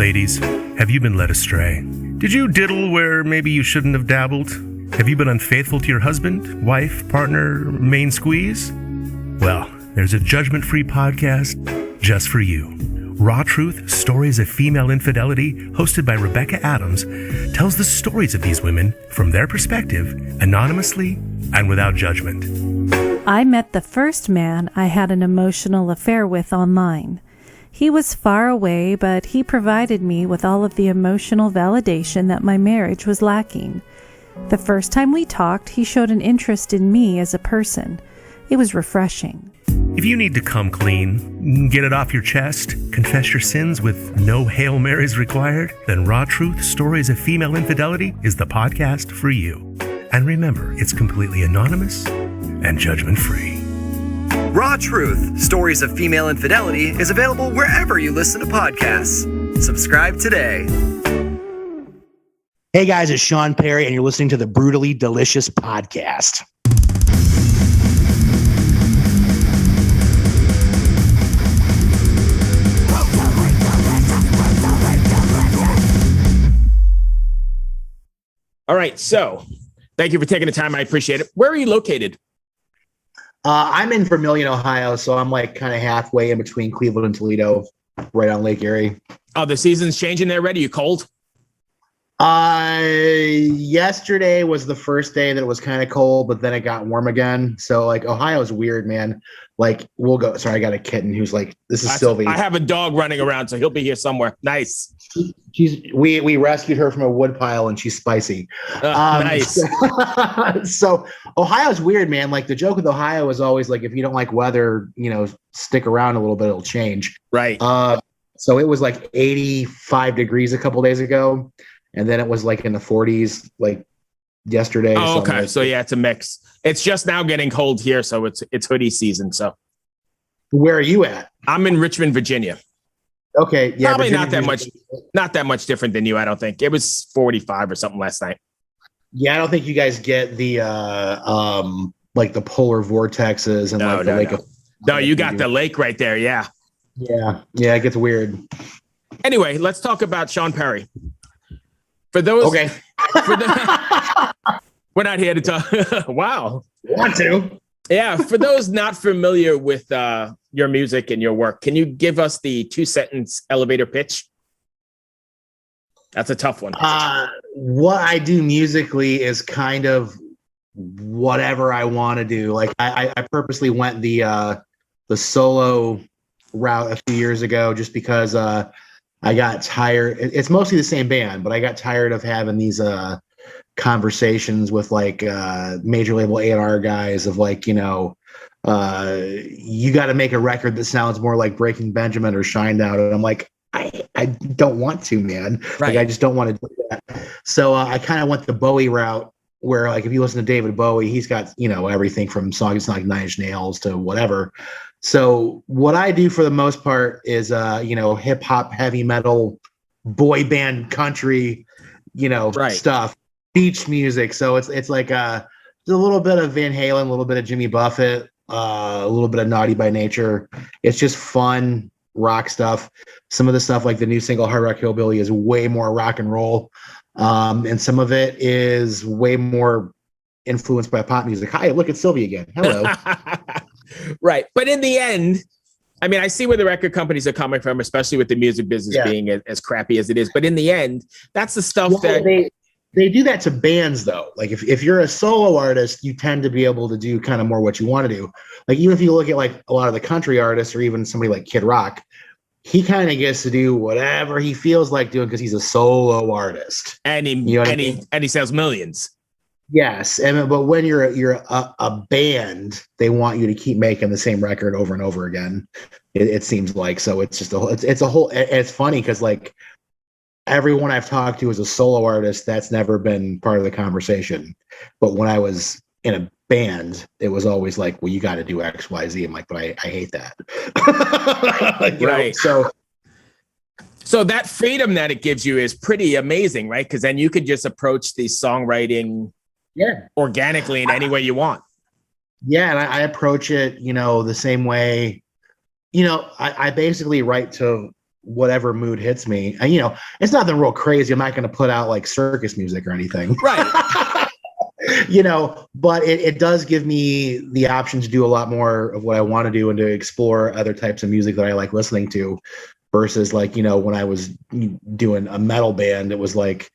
Ladies, have you been led astray? Did you diddle where maybe you shouldn't have dabbled? Have you been unfaithful to your husband, wife, partner, main squeeze? Well, there's a judgment-free podcast just for you. Raw Truth, Stories of Female Infidelity, hosted by Rebecca Adams, tells the stories of these women from their perspective, anonymously and without judgment. I met the first man I had an emotional affair with online. He was far away, but he provided me with all of the emotional validation that my marriage was lacking. The first time we talked, he showed an interest in me as a person. It was refreshing. If you need to come clean, get it off your chest, confess your sins with no Hail Marys required, then Raw Truth, Stories of Female Infidelity is the podcast for you. And remember, it's completely anonymous and judgment-free. Raw Truth, Stories of Female Infidelity is available wherever you listen to podcasts. Subscribe today. Hey guys, it's Shawn Perry, and you're listening to the Brutally Delicious Podcast. All right, so thank you for taking the time. I appreciate it. Where are you located? I'm in Vermilion, Ohio, so I'm like kind of halfway in between Cleveland and Toledo, right on Lake Erie. Oh, the season's changing there already? You cold? Yesterday was the first day that it was kind of cold, but then it got warm again. So like Ohio's weird, man. Like we'll go. Sorry, I got a kitten who's like, this is Sylvie. I have a dog running around, so he'll be here somewhere. Nice. We rescued her from a wood pile and she's spicy. Nice. So Ohio's weird, man. Like the joke with Ohio is always like, if you don't like weather, stick around a little bit, it'll change. Right. So it was like 85 degrees a couple days ago. And then it was like in the 40s, like yesterday. Oh, okay. Like, so yeah, it's a mix. It's just now getting cold here, so it's hoodie season. So where are you at? I'm in Richmond, Virginia. Okay, yeah, probably not that much different than you. I don't think it was 45 or something last night. Yeah, I don't think you guys get the like the polar vortexes and the lake. No, you got the lake right there. Yeah. Yeah, it gets weird. Anyway, let's talk about Shawn Perry. For those, okay. We're not here to talk. Wow. Want to? Yeah. For those not familiar with your music and your work, can you give us the 2-sentence elevator pitch? That's a tough one. What I do musically is kind of whatever I want to do. Like I purposely went the solo route a few years ago just because I got tired. It's mostly the same band, but I got tired of having these conversations with like major label A&R guys of like, you got to make a record that sounds more like Breaking Benjamin or Shinedown. And I'm like, I don't want to, man. Right. Like I just don't want to do that. So I kind of went the Bowie route where like if you listen to David Bowie, he's got, everything from songs like Nine Inch Nails to whatever. So what I do for the most part is, hip hop, heavy metal, boy band, country, right. stuff, beach music. So it's like a little bit of Van Halen, a little bit of Jimmy Buffett, a little bit of Naughty by Nature. It's just fun rock stuff. Some of the stuff like the new single Hard Rock Hillbilly is way more rock and roll. And some of it is way more influenced by pop music. Hi, look at Sylvie again. Hello. Right. But in the end, I mean, I see where the record companies are coming from, especially with the music business being as crappy as it is. But in the end, that's the stuff that they do that to bands, though. Like if you're a solo artist, you tend to be able to do kind of more what you want to do. Like even if you look at like a lot of the country artists or even somebody like Kid Rock, he kind of gets to do whatever he feels like doing because he's a solo artist. And he sells millions. Yes, but when you're a band, they want you to keep making the same record over and over again. It seems like so. It's just it's a whole. It's funny because like everyone I've talked to as a solo artist, that's never been part of the conversation. But when I was in a band, it was always like, well, you got to do X, Y, Z. I'm like, but I hate that. Right. So that freedom that it gives you is pretty amazing, right? Because then you could just approach the songwriting organically in any way you want. Yeah, and I approach it, the same way. I basically write to whatever mood hits me. And, it's nothing real crazy. I'm not going to put out like circus music or anything. Right. But it does give me the option to do a lot more of what I want to do and to explore other types of music that I like listening to versus like, when I was doing a metal band, it was like,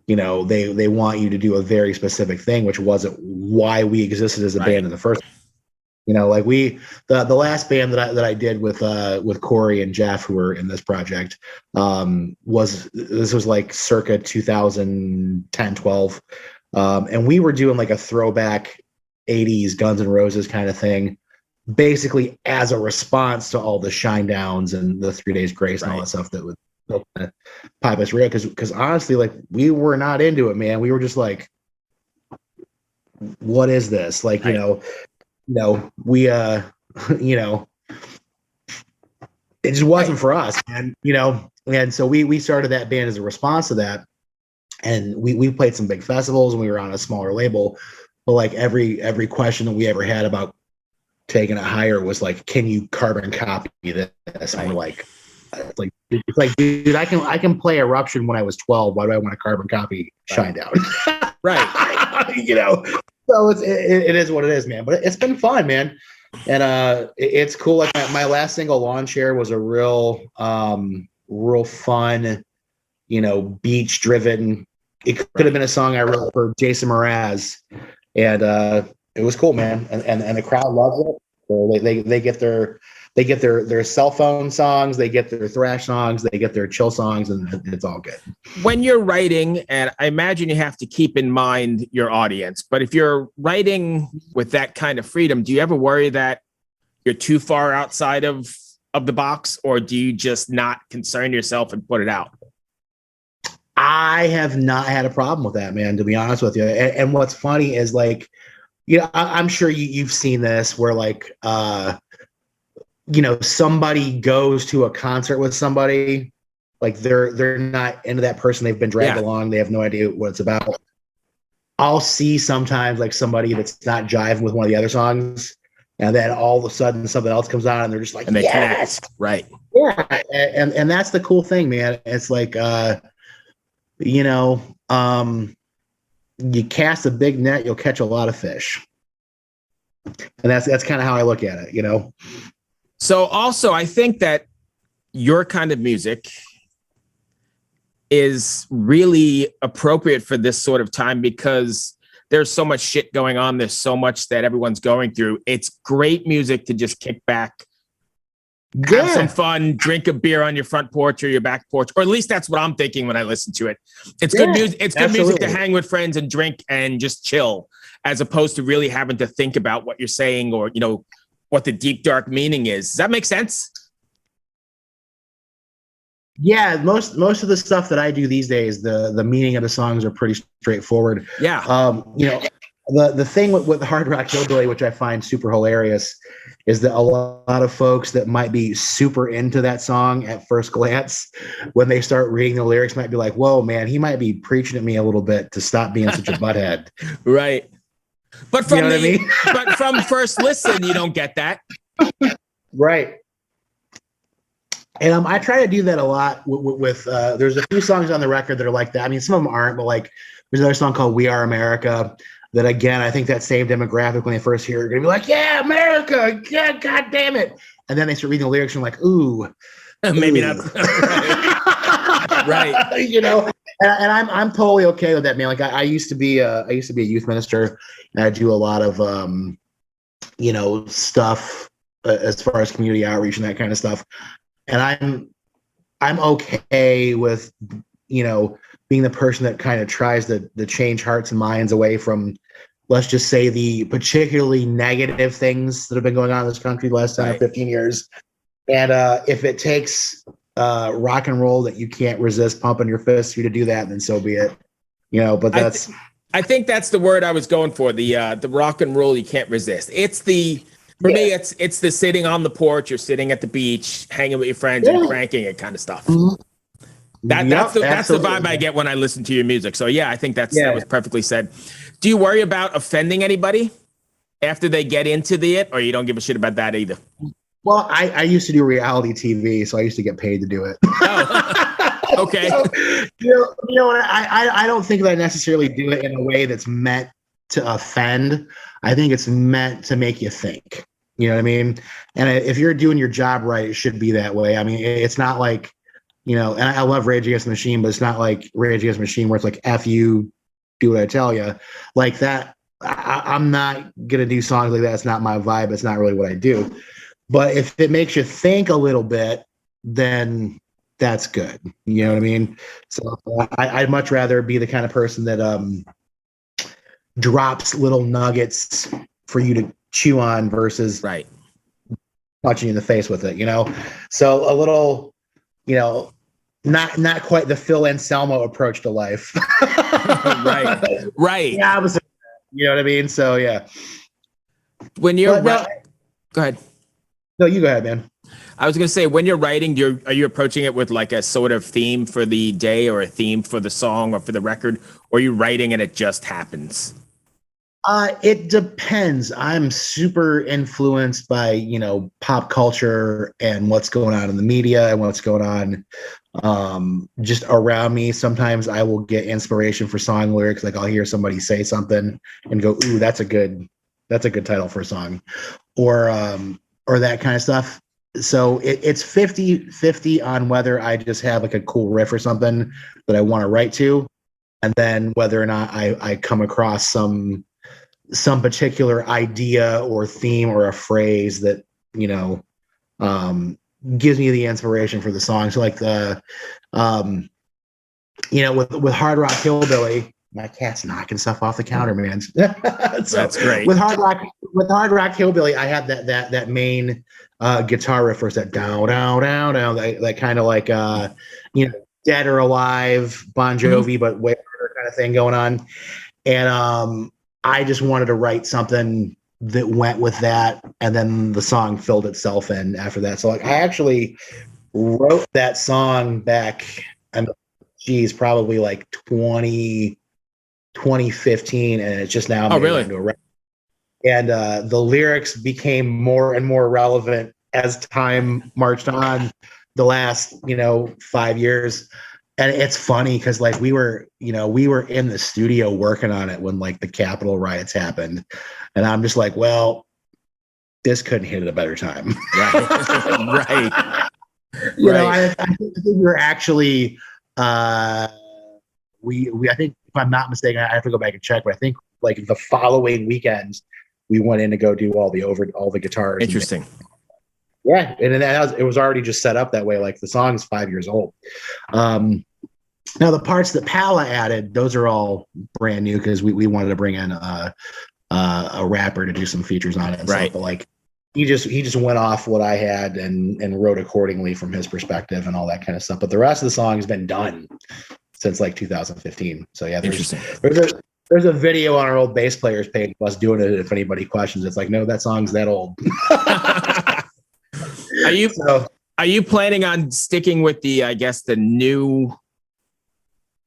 they want you to do a very specific thing, which wasn't why we existed as a band in the first. Like the last band that I did with Corey and Jeff, who were in this project, was like circa 2010, 12. And we were doing like a throwback 80s Guns N' Roses kind of thing, basically as a response to all the Shine Downs and the 3 Days Grace and all that stuff that would pipe us real. Because honestly, like we were not into it, man. We were just like, what is this? Like, we it just wasn't for us. And so we started that band as a response to that. And we played some big festivals and we were on a smaller label, but like every question that we ever had about taking it higher was like, can you carbon copy this? And we're like, dude, I can play Eruption when I was 12. Why do I want to carbon copy Shinedown? Right. So it is what it is, man. But it's been fun, man. And it's cool. Like my last single, Lawn Chair, was a real fun, beach driven. It could have been a song I wrote for Jason Mraz, and it was cool, man. And the crowd loves it. So they get their cell phone songs, they get their thrash songs, they get their chill songs, and it's all good. When you're writing, and I imagine you have to keep in mind your audience, but if you're writing with that kind of freedom, do you ever worry that you're too far outside of the box, or do you just not concern yourself and put it out? I have not had a problem with that, man, to be honest with you. And what's funny is like, I'm sure you've seen this where like, somebody goes to a concert with somebody, like they're not into that person. They've been dragged along. They have no idea what it's about. I'll see sometimes like somebody that's not jiving with one of the other songs. And then all of a sudden something else comes on and they're just like, and they yes, connect. Right. Yeah. And that's the cool thing, man. It's like, you cast a big net, you'll catch a lot of fish. And that's kind of how I look at it, So also, I think that your kind of music is really appropriate for this sort of time because there's so much shit going on. There's so much that everyone's going through. It's great music to just kick back, have some fun, drink a beer on your front porch or your back porch, or at least that's what I'm thinking when I listen to it. It's good music. It's good music to hang with friends and drink and just chill, as opposed to really having to think about what you're saying or, what the deep, dark meaning is. Does that make sense? Yeah, most of the stuff that I do these days, the meaning of the songs are pretty straightforward. Yeah. The thing with Hard Rock Hillbilly, which I find super hilarious, is that a lot of folks that might be super into that song at first glance, when they start reading the lyrics, might be like, whoa, man, he might be preaching at me a little bit to stop being such a butthead. Right. But from I mean? But from first listen, you don't get that. Right. And I try to do that a lot with there's a few songs on the record that are like that. I mean, some of them aren't, but like there's another song called We Are America that, again, I think that same demographic, when they first hear it, are going to be like, yeah, America, yeah, God damn it. And then they start reading the lyrics and like, ooh. Maybe not. Right. And I'm totally okay with that, man. Like I used to be a youth minister, and I do a lot of stuff as far as community outreach and that kind of stuff. And I'm okay with being the person that kind of tries to change hearts and minds away from, let's just say, the particularly negative things that have been going on in this country the last 10 or 15 years. And if it takes rock and roll that you can't resist pumping your fists for you to do that, then so be it. But that's. I think that's the word I was going for. The rock and roll you can't resist. It's for me. It's the sitting on the porch or sitting at the beach, hanging with your friends and cranking it kind of stuff. Mm-hmm. That's the vibe I get when I listen to your music. So yeah, I think that was perfectly said. Do you worry about offending anybody after they get into it, or you don't give a shit about that either? Well, I used to do reality TV, so I used to get paid to do it. Oh, okay. So, I don't think that I necessarily do it in a way that's meant to offend. I think it's meant to make you think. You know what I mean? And if you're doing your job right, it should be that way. I mean, it's not like, and I love Rage Against the Machine, but it's not like Rage Against the Machine where it's like, F you, do what I tell you. Like that, I'm not going to do songs like that. It's not my vibe. It's not really what I do. But if it makes you think a little bit, then that's good. You know what I mean? So I'd much rather be the kind of person that drops little nuggets for you to chew on versus punching you in the face with it, So a little, not quite the Phil Anselmo approach to life. Right. Yeah, you know what I mean? So yeah. When you're go ahead. No, you go ahead, man. I was going to say, when you're writing, are you approaching it with like a sort of theme for the day or a theme for the song or for the record, or are you writing and it just happens? It depends. I'm super influenced by, pop culture and what's going on in the media and what's going on just around me. Sometimes I will get inspiration for song lyrics. Like I'll hear somebody say something and go, ooh, that's a good title for a song, or that kind of stuff. So it's 50-50 on whether I just have like a cool riff or something that I want to write to, and then whether or not I come across some particular idea or theme or a phrase that, gives me the inspiration for the song. So like the, with Hard Rock Hillbilly, my cat's knocking stuff off the counter, man. So that's great. With Hard Rock Hillbilly, I had that main guitar riff first, that down, down, down, down, that kind of like Dead or Alive, Bon Jovi, but way harder kind of thing going on. And I just wanted to write something that went with that, and then the song filled itself in after that. So like I actually wrote that song back, probably like 2015, and it's just now made into a record. And the lyrics became more and more relevant as time marched on the last 5 years. And it's funny because like we were in the studio working on it when like the Capitol riots happened, and I'm just like, well, this couldn't hit at a better time. Right. I think we were actually we I think, if I'm not mistaken, I have to go back and check, but I think like the following weekends we went in to go do all the guitars. Interesting. Yeah, and it was already just set up that way. Like the song is 5 years old. Now the parts that Pala added, those are all brand new because we wanted to bring in a rapper to do some features on it. And stuff. But like he just went off what I had and wrote accordingly from his perspective and all that kind of stuff. But the rest of the song has been done since like 2015. So yeah, there's a video on our old bass players page of us doing it. If anybody questions, it's like, no, that song's that old. Are you planning on sticking with the new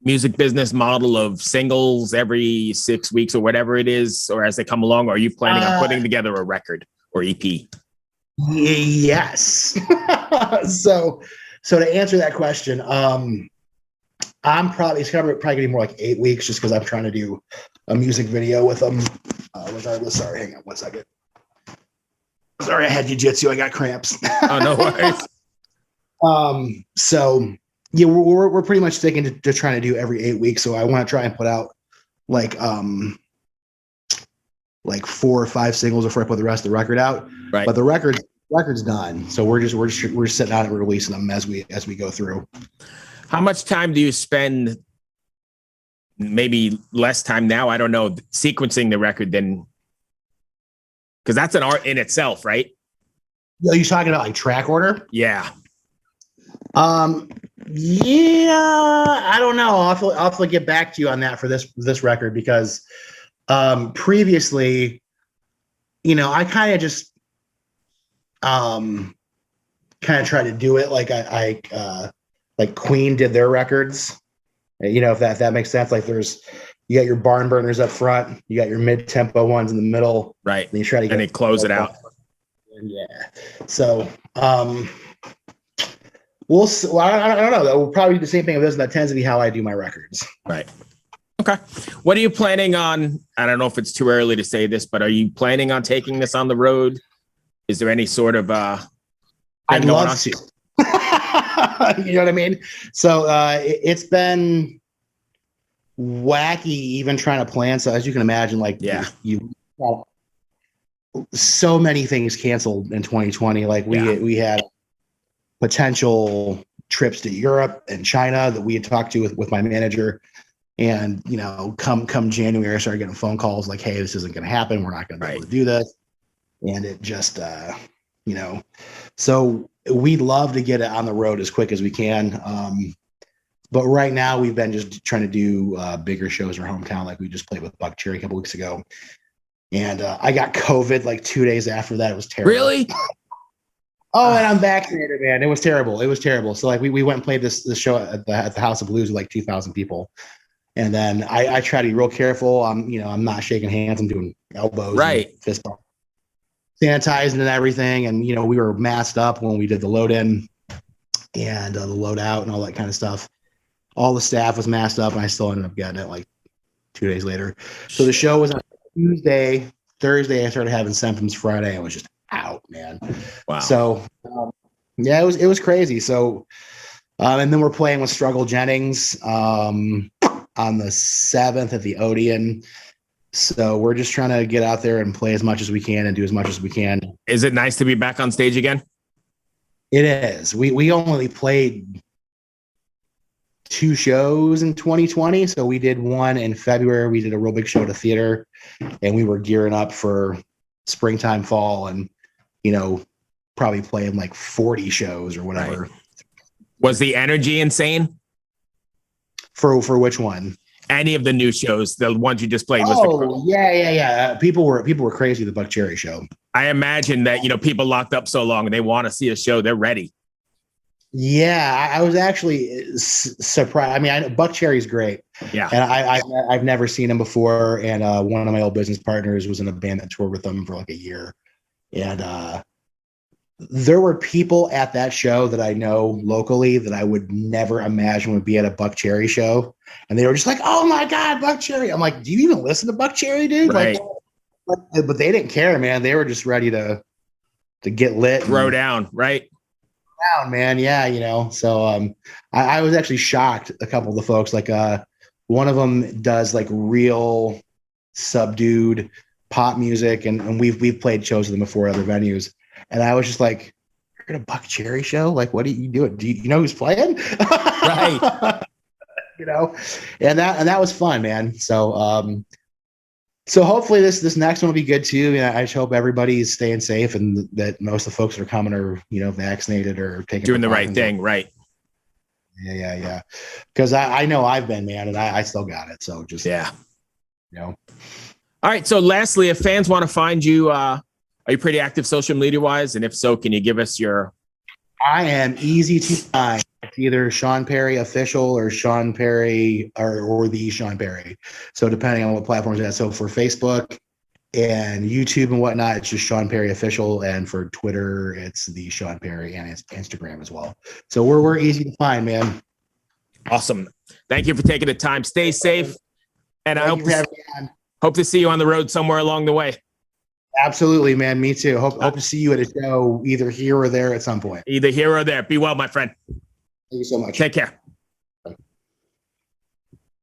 music business model of singles every 6 weeks or whatever it is, or as they come along? Or are you planning on putting together a record or EP? Yes. So to answer that question, it's probably gonna be more like 8 weeks, just because I'm trying to do a music video with them. Regardless, sorry, hang on 1 second. Sorry, I had jiu-jitsu. I got cramps. Oh, no worries. So yeah, we're pretty much sticking to trying to do every 8 weeks. So I want to try and put out like 4 or 5 singles before I put the rest of the record out. Right. But the record's done. So we're sitting out and releasing them as we go through. How much time do you spend? Maybe less time now, I don't know, sequencing the record than, because that's an art in itself, right? Are you talking about like track order? Yeah. Yeah, I don't know. I'll have to get back to you on that for this record, because previously, I kind of just tried to do it like I like Queen did their records. If that makes sense. Like you got your barn burners up front, you got your mid-tempo ones in the middle, right? And you try to close it out. Yeah. So, we'll see. Well, I don't know. That will probably be the same thing with this. That tends to be how I do my records. Right. Okay. What are you planning on? I don't know if it's too early to say this, but are you planning on taking this on the road? Is there any sort of I'd love to. You know what I mean? So it's been wacky even trying to plan. So as you can imagine, like you so many things canceled in 2020. Like we had potential trips to Europe and China that we had talked to with my manager. And, you know, come January, I started getting phone calls like, hey, this isn't going to happen. We're not going to be able to do this. And it just, you know, so we'd love to get it on the road as quick as we can. But right now we've been just trying to do bigger shows in our hometown. Like we just played with Buck Cherry a couple weeks ago. And I got COVID like 2 days after that. It was terrible. Really? Oh, and I'm vaccinated, man. It was terrible. It was terrible. So like we went and played this show at the House of Blues with like 2,000 people. And then I try to be real careful. I'm not shaking hands. I'm doing elbows, and fist bump, sanitizing and everything. And, you know, we were masked up when we did the load in and the load out and all that kind of stuff. All the staff was masked up and I still ended up getting it like 2 days later. So the show was on Tuesday. Thursday, I started having symptoms. Friday, I was just out, man. Wow. So, yeah, it was crazy. So, and then we're playing with Struggle Jennings on the 7th at the Odeon. So we're just trying to get out there and play as much as we can and do as much as we can. Is it nice to be back on stage again? It is. We only played 2 shows in 2020. So we did one in February. We did a real big show at a theater and we were gearing up for springtime, fall, and, you know, probably playing like 40 shows or whatever. Right. Was the energy insane? For which one? Any of the new shows, the ones you just played. Yeah. People were crazy. The Buck Cherry show. I imagine that, you know, people locked up so long and they want to see a show. They're ready. Yeah, I was actually surprised. I mean, Buck Cherry's great. Yeah, and I've never seen him before. And one of my old business partners was in a band that toured with them for like a year, and there were people at that show that I know locally that I would never imagine would be at a Buck Cherry show. And they were just like, oh my God, Buck Cherry. I'm like, do you even listen to Buck Cherry, dude? Right. Like, but they didn't care, man. They were just ready to get lit. Throw down, right? Down, man. Yeah, you know. So I was actually shocked. A couple of the folks, like one of them does like real subdued pop music, and we've played shows with them before at other venues. And I was just like, you're at a Buck Cherry show? Like, what are you doing? Do you know who's playing? Right. You know, and that was fun, man. So so hopefully this next one will be good too. And I just hope everybody's staying safe and that most of the folks that are coming are, you know, vaccinated or doing the right thing. Right. Yeah. Because I know I've been, man, and I still got it. So just, you know. All right. So lastly, if fans want to find you, are you pretty active social media wise? And if so, can you give us your... I am easy to find. It's either Shawn Perry Official or Shawn Perry or the Shawn Perry. So depending on what platforms that. So for Facebook and YouTube and whatnot, it's just Shawn Perry Official. And for Twitter, it's the Shawn Perry, and it's Instagram as well. So we're easy to find, man. Awesome. Thank you for taking the time. Stay safe. And I hope to see you on the road somewhere along the way. Absolutely, man. Me too. Hope to see you at a show either here or there at some point. Either here or there. Be well, my friend. Thank you so much. Take care.